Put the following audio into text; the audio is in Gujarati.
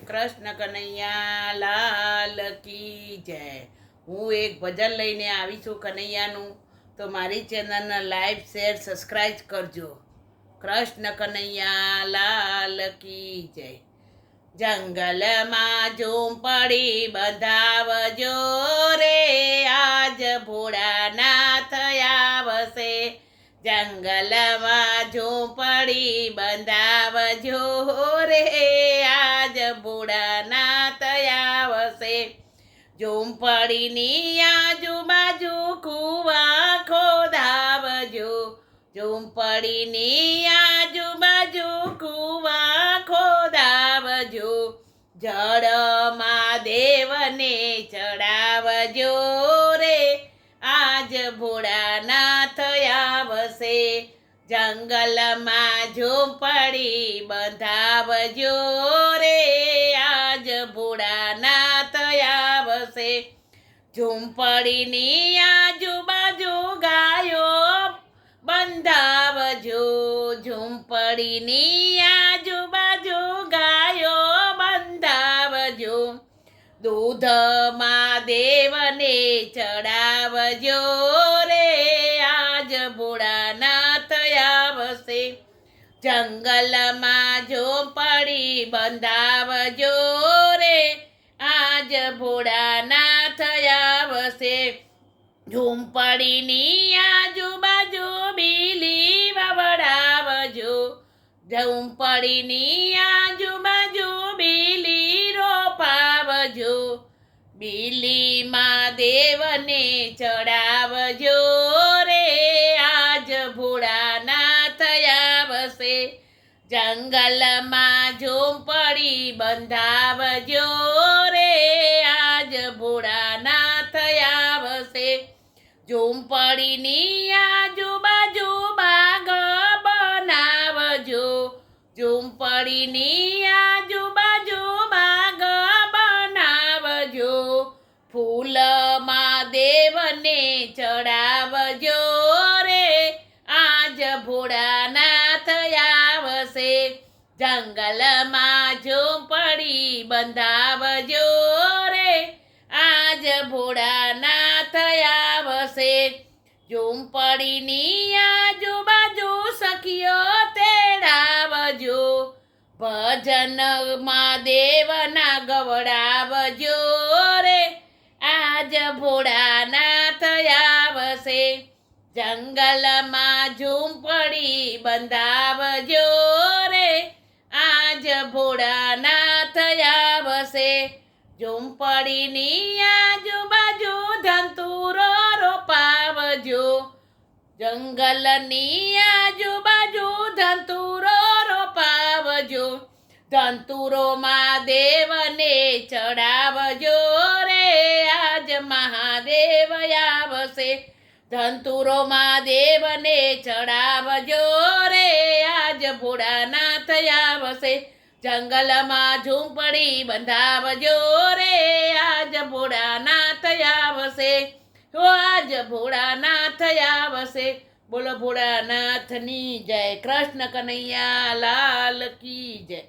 કૃષ્ણ કનૈયા લાલ કી જય। હું એક ભજન લઈને આવી છું કનૈયાનું, તો મારી ચેનલને લાઈક શેર સબસ્ક્રાઈબ કરજો। કૃષ્ણ કનૈયા લાલ કી જય। જંગલમાં ઝૂંપડી બંધાવજો રે, આજ ભોળાનાથ આવશે। જંગલમાં ઝૂંપડી બંધાવજો રે, આજ ભોળાનાથ આવશે। ઝૂંપડીની આજુબાજુ કૂવા ખોદાવજો, ઝૂંપડીની આજુબાજુ કૂવા ખોદાવજો। જળમાં દેવને ચડાવજો રે, આજ ભોળાનાથ આવશે। જંગલમાં ઝૂંપડી બંધાવજો રે, આજ ભોળાનાથ આવશે। ઝૂંપડીની આજુબાજુ ગાયો બંધાવજો, ઝૂંપડીની આજુબાજુ ગાયો બંધાવજો। દૂધમાં દેવને ચડાવજો રે, આજ ભોળાનાથ આવશે। જંગલમાં ઝૂંપડી બંધાવજો રે, આજ ભોળાનાથ આવશે। ઝૂંપડીની આજુબાજુ બીલી વવડાવજો, ઝૂંપડીની આજુબાજુ બીલી રોપાવજો। બીલીમાં દેવને ચડાવજો રે, આજ ભોળાનાથ આવશે। જંગલમાં ઝૂંપડી બંધાવજો રે, આજ ભોળાનાથ આવશે। ઝૂંપડીની આજુબાજુ બાગ બનાવજો, ઝૂંપડીની આજુબાજુ બાગ બનાવજો। ફૂલમાં દેવને ચડાવજો રે, આજ ભોળાનાથ આવશે। જંગલમાં ઝૂંપડી બંધાવજો રે, આજ ભોળાનાથ આવશે। ઝૂંપડીની આજુબાજુ સખીઓ તેડાવજો, ભજનમાં દેવના ગવડાવજો રે, આજ ભોળાનાથ આવશે। જંગલમાં ઝૂંપડી બંધાવજો રે, આજ ભોળાનાથ આવશે। ઝૂંપડીની આજુબાજુ ધંતુરો રોપાવજો, જંગલની આજુબાજુ ધંતુરો રોપાવજો। ધંતુરોમાં દેવને ચડાવજો રે, આજ મહાદેવ આવશે। ધંતુરોમાં દેવને ચડાવજો રે, આજ ભોળાનાથ આવશે। જંગલમાં ઝૂંપડી બંધાવજો રે, આજ ભોળાનાથ આવશે। આજ ભોળાનાથ આવશે। બોલો ભોળાનાથની જય। કૃષ્ણ કનૈયા લાલ કી જય।